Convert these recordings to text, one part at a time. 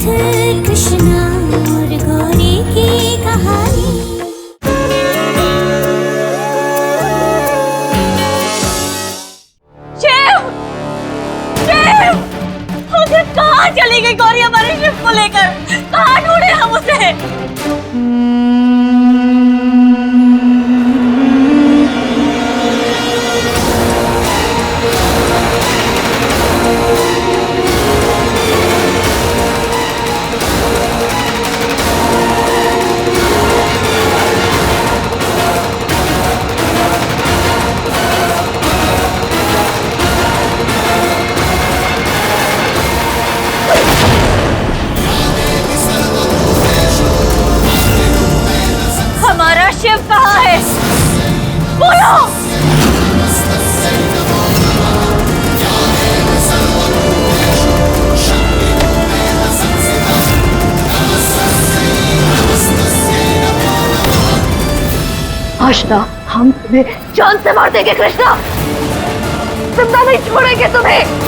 कृष्णा और गौरी की कहानी। शिव! शिव! मुझे कहाँ चली गई गौरी हमारे शिव को लेकर? कहाँ ढूंढे हम उसे? हमारा शिव कहाँ है? बोलो! कृष्णा, हम तुम्हें जान से मार देंगे कृष्णा, जिंदा नहीं छोड़ेंगे तुम्हें।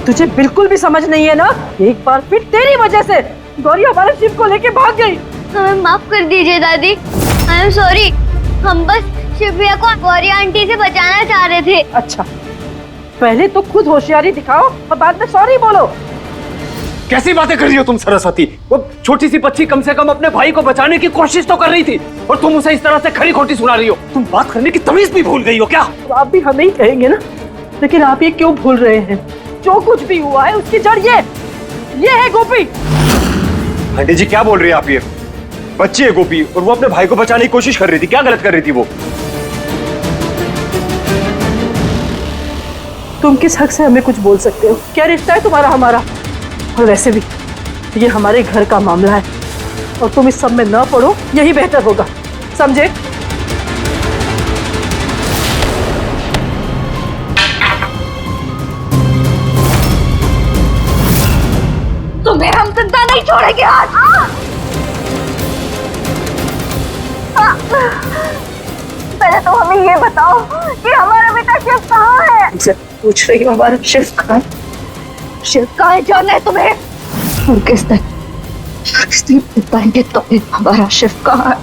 तुझे बिल्कुल भी समझ नहीं है ना? एक बार फिर तेरी वजह से गौरी हमारे शिव को लेके भाग गई। हमें माफ कर दीजिए दादी, आई एम सॉरी। हम बस शिव भैया को गौरी आंटी से बचाना चाह रहे थे। अच्छा, पहले तो खुद होशियारी दिखाओ और बाद में सॉरी बोलो। कैसी बातें कर रही हो तुम सरस्वती? वो छोटी सी बच्ची कम से कम अपने भाई को बचाने की कोशिश तो कर रही थी और तुम उसे इस तरह से खरी खोटी सुना रही हो। तुम बात करने की तमीज भी भूल गई हो क्या? तो आप भी हमें ही कहेंगे ना, लेकिन आप ये क्यों भूल रहे हैं? जो कुछ भी हुआ है उसकी जड़ ये है गोपी। आंटी जी क्या बोल रही है आप? ये बच्ची है गोपी और वो अपने भाई को बचाने की कोशिश कर रही थी। क्या गलत कर रही थी वो? तुम किस हक से हमें कुछ बोल सकते हो? क्या रिश्ता है तुम्हारा हमारा? और वैसे भी ये हमारे घर का मामला है और तुम इस सब में न पड़ो, यही बेहतर होगा, समझे? तुम्हें हम जिंदा नहीं छोड़ेंगे आज। पहले तो हमें ये बताओ कि हमारा बेटा शिव कहाँ है? मुझसे पूछ रही हो हमारा शिव कहाँ है? शिव कहाँ है जानना है तुम्हें? और किस दिन बताएंगे तुम्हें हमारा शिव कहाँ है?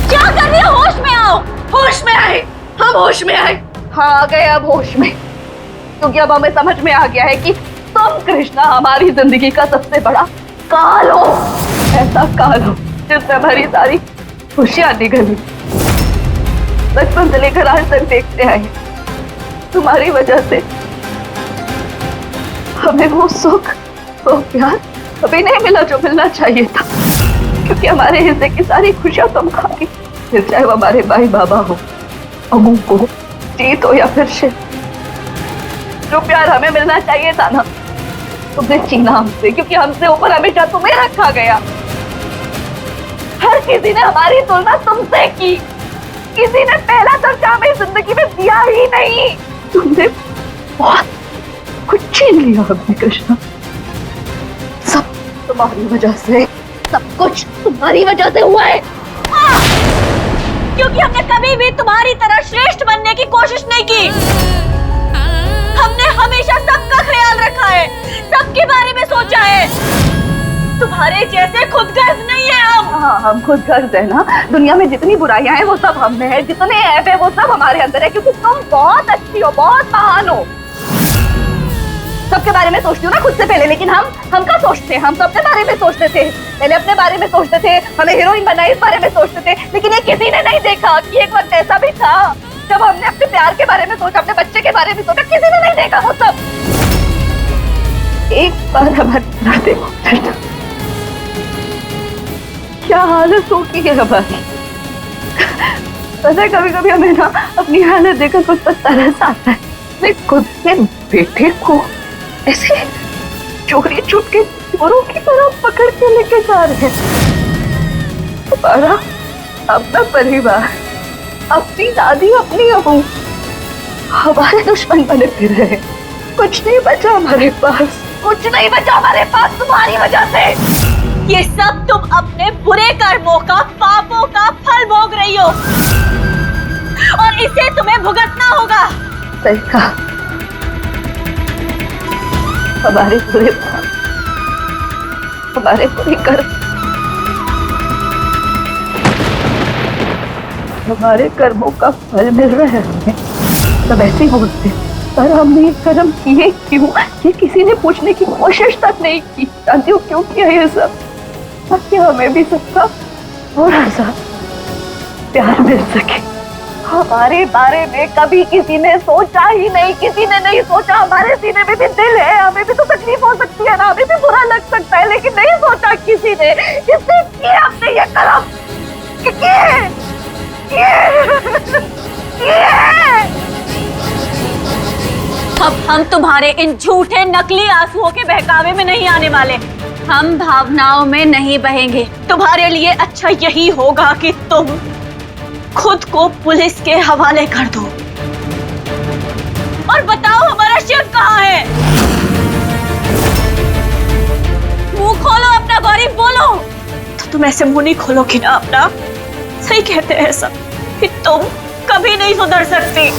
क्या कर रही हो? होश में आओ। होश में आए, हम होश में आए। हाँ आ गए अब होश में, क्योंकि अब हमें समझ में आ गया है कि तुम कृष्णा हमारी जिंदगी का सबसे बड़ा काल हो। ऐसा काल हो जिससे हमारी सारी खुशियां निकली। बचपन से लेकर आज तक देखते आए, तुम्हारी वजह से हमें वो सुख, वो प्यार अभी नहीं मिला जो मिलना चाहिए था, क्योंकि हमारे हिस्से की सारी खुशियां तुम खा गई। फिर चाहे वो हमारे भाई बाबा हो, अमू को, जीत हो या फिर शिव, जो प्यार हमें मिलना चाहिए था ना, तुमने छीना हमसे, क्योंकि हमसे ऊपर हमेशा तुम्हें रखा गया। हर किसी ने हमारी तुलना तुमसे की, किसी ने पहला दर्जा हमें जिंदगी में दिया ही नहीं। तुमने बहुत कुछ छीन लिया हमने कृष्णा, सब तुम्हारी वजह से, सब कुछ तुम्हारी वजह से हुआ है। क्योंकि हमने कभी भी तुम्हारी तरह श्रेष्ठ बनने की कोशिश नहीं की। हमने हमेशा सबका ख्याल रखा है, सबके बारे में सोचा है। तुम्हारे जैसे खुदगर्ज नहीं है हम। हाँ, हम खुदगर्ज है ना। दुनिया में जितनी बुराइयां हैं वो सब हम में है, जितने ऐब है वो सब हमारे अंदर है, क्योंकि तुम बहुत अच्छी हो, बहुत महान हो। सबके बारे में सोचती हो ना खुद से पहले, लेकिन हम क्या सोचते हैं? हम तो अपने बारे में सोचते थे, पहले अपने बारे में सोचते थे, हमें हीरोइन बना इस बारे में सोचते थे, लेकिन ये किसी ने नहीं देखा कि एक वक्त ऐसा भी था जब हमने अपने प्यार के बारे में सोचा, अपने बच्चे के बारे में सोचा। किसी ने नहीं देखा वो सब। एक बार हमारी तरह देखो, क्या हालत होगी है हमारी। पता है कभी कभी हमें ना अपनी हालत देखकर कुछ तरस आता है। मैं खुद के बेटे को ऐसे चोरी चुपके चोरों की तरह पकड़ के लेके जा रहे हैं। हमारा अपना परिवार, अपनी दादी, अपनी अबू हमारे दुश्मन बने फिर रहे। कुछ नहीं बचा हमारे पास, कुछ नहीं बचा हमारे पास तुम्हारी वजह से। ये सब तुम अपने बुरे कर्मों का, पापों का फल भोग रही हो और इसे तुम्हें भुगतना होगा। सही कहा, हमारे बुरे पाप, हमारे बुरे कर्म हमारे कर्मों का फल मिल रहा है हमें। सब ऐसे ही बोलते पर हमने ये कर्म किए क्यों, ये किसी ने पूछने की कोशिश तक नहीं की। जानती हो क्यों किया ये सब, ताकि हमें भी सबका थोड़ा सा प्यार मिल सके। हमारे बारे में कभी किसी ने सोचा ही नहीं, किसी ने नहीं सोचा। हमारे सीने में भी दिल है, हमें भी तो तकलीफ हो सकती है ना, हमें भी बुरा लग सकता है, लेकिन नहीं सोचा किसी ने। इसने किया हमने ये कर्म, अब हम तुम्हारे इन झूठे नकली आंसुओं के बहकावे में नहीं आने वाले। हम भावनाओं में नहीं बहेंगे। तुम्हारे लिए अच्छा यही होगा कि तुम खुद को पुलिस के हवाले कर दो और बताओ हमारा शिव कहाँ है। मुंह खोलो अपना गौरी, बोलो। तो तुम ऐसे मुंह नहीं खोलोगी ना अपना। सही कहते हैं सब कि तुम कभी नहीं सुधर सकती।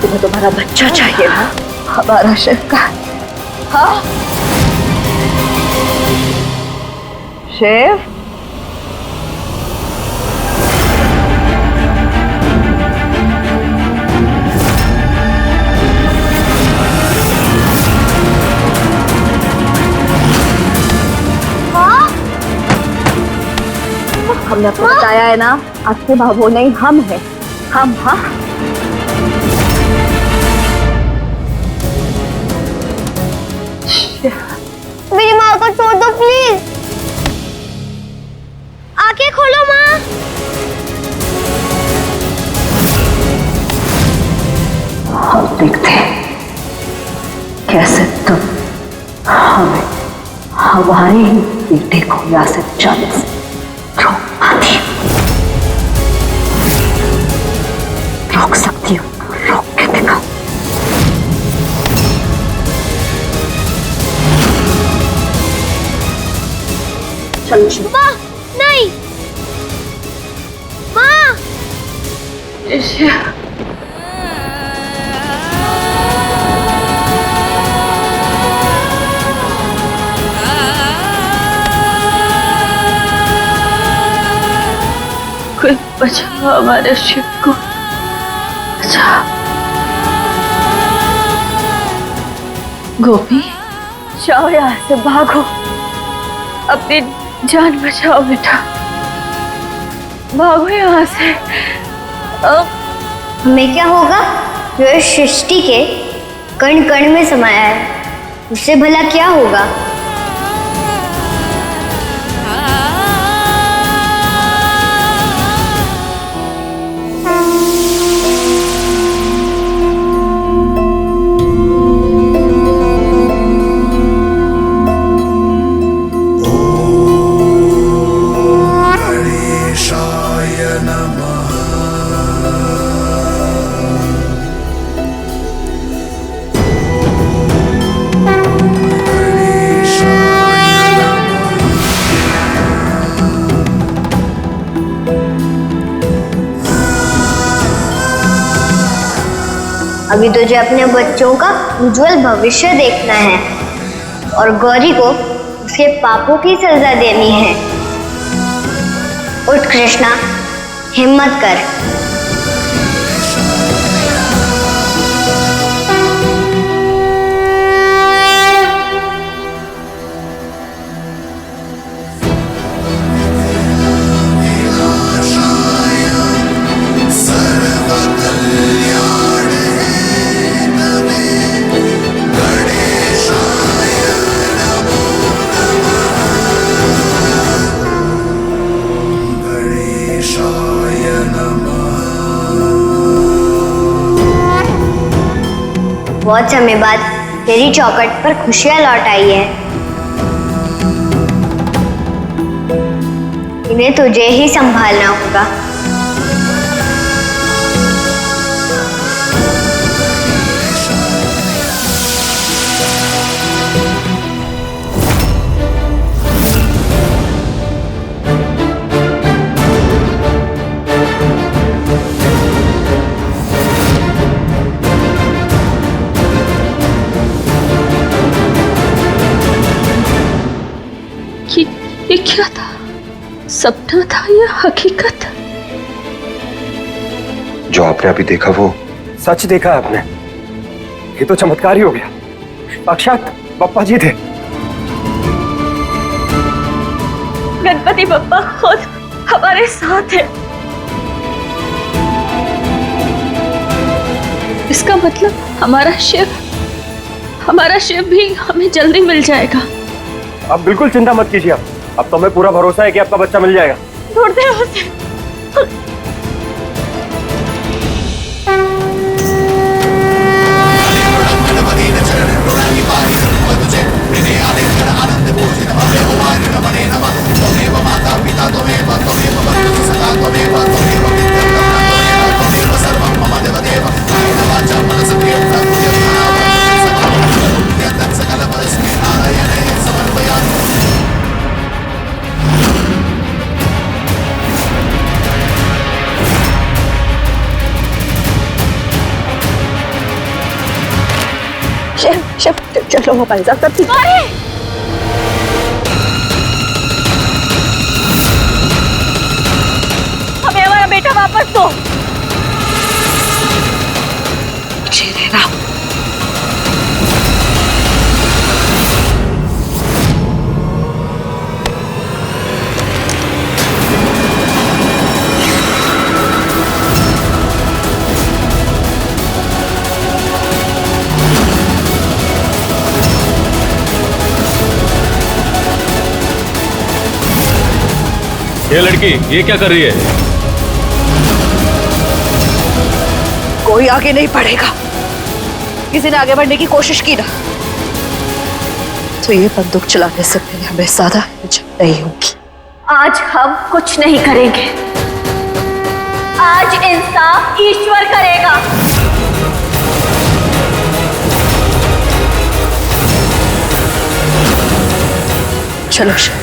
तुम्हें तुम्हारा बच्चा चाहिए ना, हमारा शिव का। हाँ शिव, हमने आपको बताया है ना, आपके बाबू नहीं हम हैं, हम। हाँ मेरी माँ को छोड़ दो प्लीज। आंखें खोलो माँ। हम देखते हैं कैसे तुम हमें हमारे ही बेटे को यहाँ से जाने से रोक पाती हो। रोक सकती हो, रोक के दिखाओ। चलो माँ नहीं, माँ। कोई बचा हमारे शिव को, बचा। गोपी जाओ यहाँ से, भागो, अपनी जान बचाओ बेटा, भागो यहाँ से। हमें क्या होगा जो इस सृष्टि के कण कण में समाया है, उससे भला क्या होगा। अभी तुझे अपने बच्चों का उज्जवल भविष्य देखना है और गौरी को उसके पापों की सजा देनी है। उठ कृष्णा, हिम्मत कर। बहुत समय बाद तेरी चौखट पर खुशियां लौट आई है। इन्हें तुझे ही संभालना होगा। ये क्या था? सपना था या हकीकत? जो आपने अभी देखा वो सच देखा आपने। ये तो चमत्कार ही हो गया। साक्षात बप्पा जी थे। गणपति बप्पा खुद हमारे साथ है। इसका मतलब हमारा शिव भी हमें जल्दी मिल जाएगा। आप बिल्कुल चिंता मत कीजिए। अब तो हमें पूरा भरोसा है कि आपका बच्चा मिल जाएगा। ढूंढते हैं उसे। शिव चलो हमारे साथ करती। हमें हमारा बेटा वापस दो। ये लड़की ये क्या कर रही है? कोई आगे नहीं बढ़ेगा। किसी ने आगे बढ़ने की कोशिश की ना तो ये बंदूक चलाने से पहले हमें ज्यादा हिचक नहीं होगी। आज हम कुछ नहीं करेंगे। आज इंसाफ ईश्वर करेगा। चलो शिव।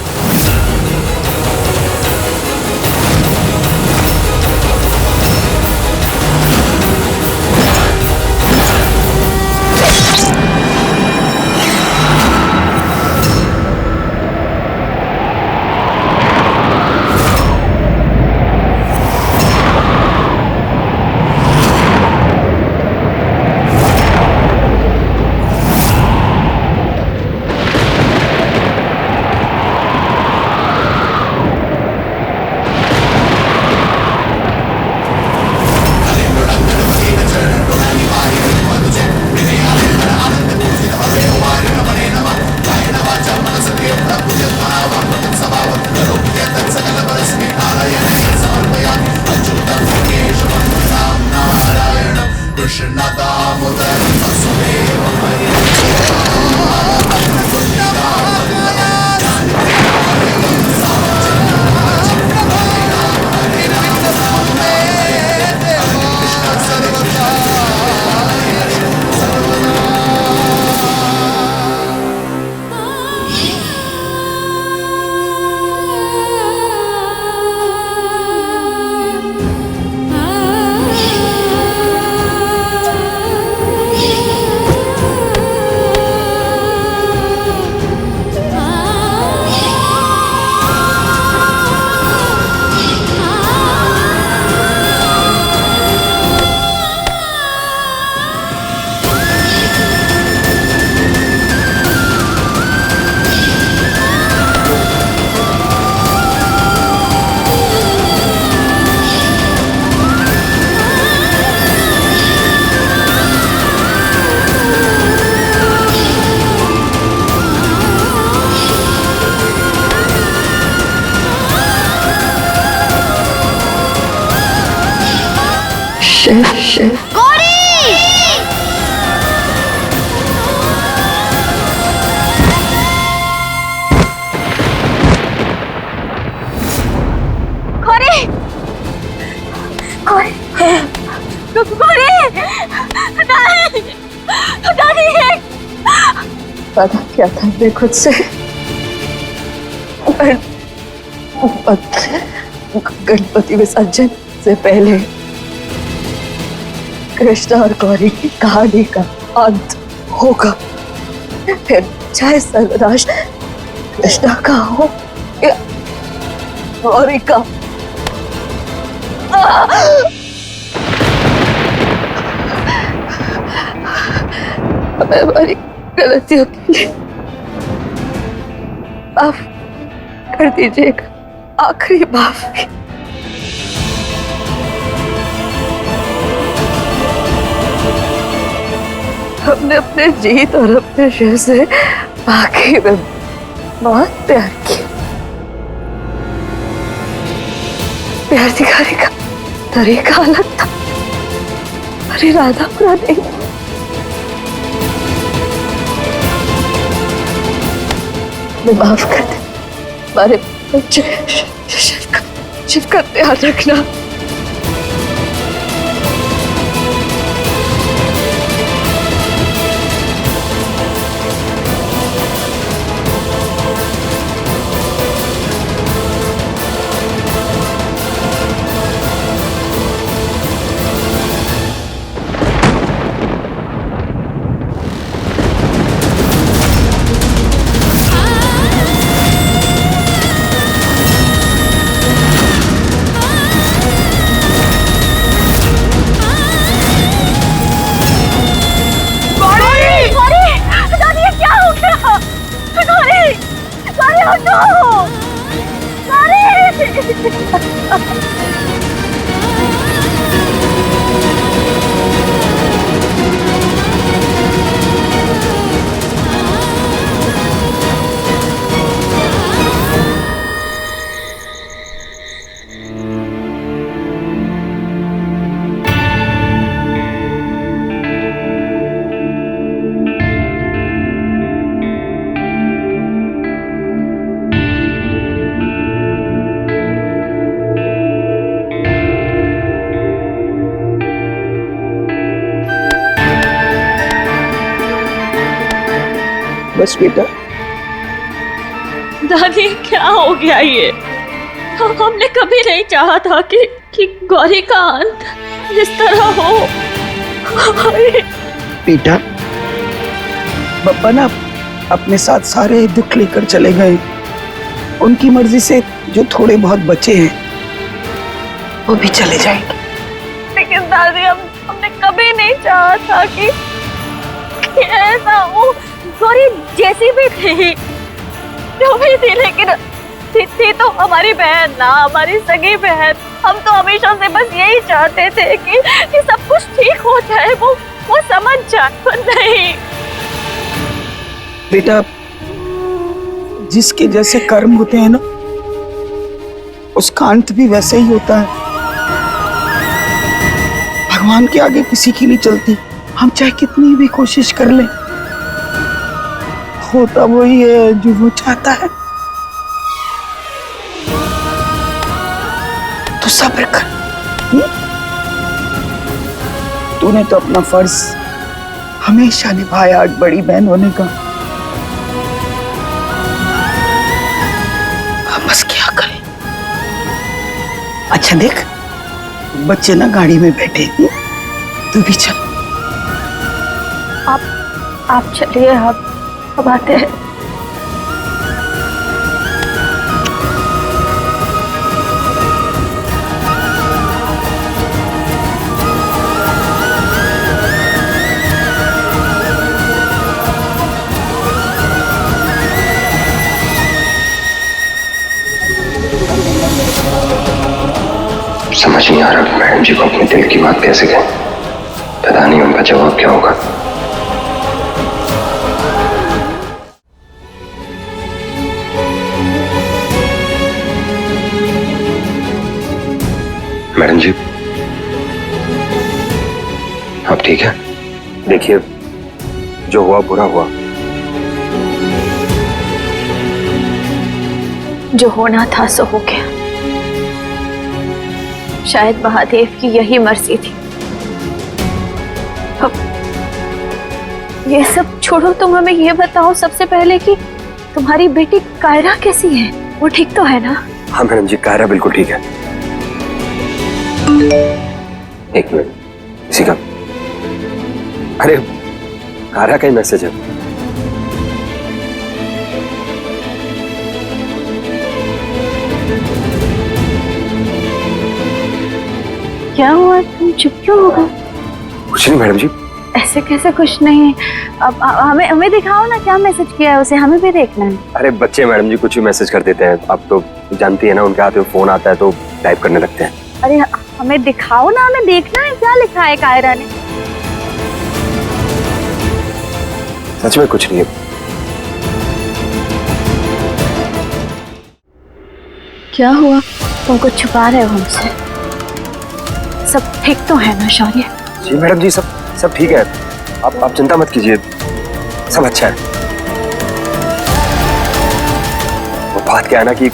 शिव शिव गौरी! वादा किया था मैं खुद से, गणपति विसर्जन से पहले कृष्णा और गौरी की कहानी का अंत होगा। फिर चाहे सर्वनाश कृष्णा का हो या गौरी का। हमें हमारी गलतियों के लिए माफ कर दीजिएगा, आखिरी माफी। हमने अपने जीत और अपने शिव से बाकी में बहुत प्यार किया। प्यार दिखाने का तरीका अलग था, पर इरादा पूरा नहीं। माफ कर दे, हमारे बच्चे शिव का ध्यान रखना। बस बेटा। दादी क्या हो गया ये? हमने कभी नहीं चाहा था कि गौरी का अंत इस तरह हो। बेटा, पापा ना अपने साथ सारे दुख लेकर चले गए। उनकी मर्जी से जो थोड़े बहुत बचे हैं वो भी चले जाएंगे। लेकिन दादी हमने कभी नहीं चाहा था कि ऐसा हो। गौरी जैसी भी थी, जो भी थी, लेकिन थी तो हमारी बहन ना, हमारी सगी बहन। हम तो हमेशा से बस यही चाहते थे कि सब कुछ ठीक हो जाए, वो समझ जाए। नहीं बेटा, जिसके जैसे कर्म होते हैं ना, उसका अंत भी वैसे ही होता है। भगवान के आगे किसी की नहीं चलती, हम चाहे कितनी भी कोशिश कर लें, होता वही है जो वो चाहता है। तो सब्र कर। तूने तो अपना फर्ज हमेशा निभाया एक बड़ी बहन होने का। अब बस क्या करें। अच्छा देख, बच्चे ना गाड़ी में बैठे, तू भी चल। आप चलिए, अब आते हैं। समझ नहीं आ रहा कि मैडम जी को अपने दिल की बात कैसे कहें। पता नहीं उनका जवाब क्या होगा। मैडम जी, आप ठीक है? देखिए, जो हुआ बुरा हुआ। जो होना था सो हो गया। शायद महादेव की यही मर्जी थी ये सब छोड़ो, तुम हमें ये बताओ सबसे पहले कि तुम्हारी बेटी कायरा कैसी है? वो ठीक तो है ना? हाँ मैडम जी, कायरा बिल्कुल ठीक है। एक मिनट, किसी का, अरे कायरा का ही मैसेज है। क्या हुआ, तुम चुप क्यों हो गए? कुछ नहीं मैडम जी। ऐसे कैसे कुछ नहीं? अब हमें दिखाओ ना, क्या मैसेज किया है उसे, हमें भी देखना है। अरे बच्चे मैडम जी कुछ भी मैसेज कर देते हैं, आप तो जानती है ना, उनके हाथ में फोन आता है तो टाइप करने लगते हैं। अरे हमें दिखाओ ना, हमें देखना है क्या लिखा है कायरा ने। सच में कुछ नहीं है। क्या हुआ, तुम कुछ छुपा रहे हो हमसे? सब ठीक तो है ना शौर्य? जी मैडम जी, सब ठीक है, आप चिंता मत कीजिए, सब अच्छा है। वो बात क्या है ना कि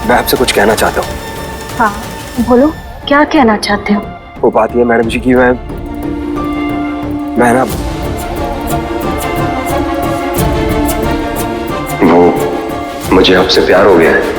मैं आपसे कुछ कहना चाहता हूँ। हाँ बोलो, क्या कहना चाहते हो? वो बात ये मैडम जी कि मैं ना, वो मुझे आपसे प्यार हो गया है।